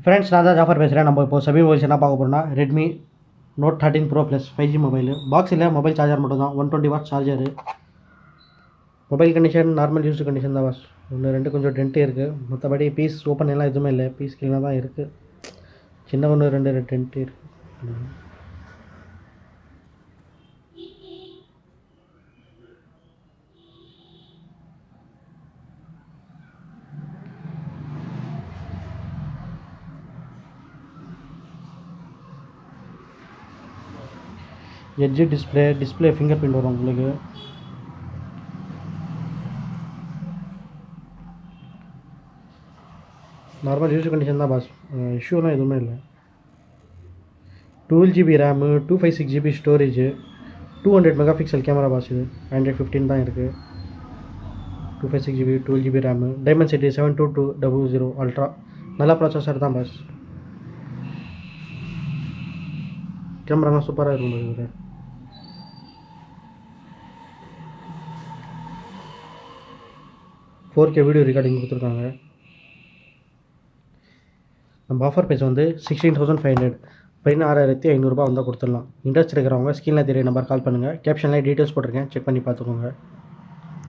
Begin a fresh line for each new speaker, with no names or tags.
Friends, நான் தான் ஜாஃபர் பேசுகிறேன். நம்ம இப்போ சபி மொபைல்ஸ் என்ன பார்க்க போகிறோம்னா, Redmi note 13 pro plus 5G mobile. Box இல்லை, மொபைல் சார்ஜர் மட்டும் தான். 120 watt charger. Mobile condition normal used condition தான். வாஸ் ஒன்று ரெண்டு கொஞ்சம் டென்ட்டு இருக்குது. மற்றபடி பீஸ் ஓப்பன் எல்லாம் எதுவுமே இல்லை. பீஸ் கீழே தான் இருக்குது. சின்ன ஒன்று ரெண்டு டென்ட்டு இருக்குது. எட்ஜ் டிஸ்பிளே ஃபிங்கர் பிரிண்ட் வரும் உங்களுக்கு. நார்மல் யூஸ் கண்டிஷன் தான் பாஸ். இஷ்யூலாம் எதுவுமே இல்லை. 12GB RAM, 256GB storage, 200 megapixel camera boss. இது Android 15 தான் இருக்குது. 256GB 12GB ரேமு, டைமென்சிட்டி 72200 அல்ட்ரா. நல்ல ப்ராசஸர் தான் பாஸ். கேமராலாம் சூப்பராக இருக்கும் இது. 4K வீடியோ ரெக்கார்டிங் கொடுத்துருக்காங்க. நம்ம ஆஃபர் ப்ரைஸ் வந்து 16,500, 16,500 வந்தால் கொடுத்துடலாம். இன்ட்ரெஸ்ட் இருக்கிறவங்க ஸ்க்ரீனில் தெரிய நம்பர் கால் பண்ணுங்கள். கேப்ஷனில் டீட்டெயில்ஸ் போட்டிருக்கேன், செக் பண்ணி பார்த்துக்கோங்க.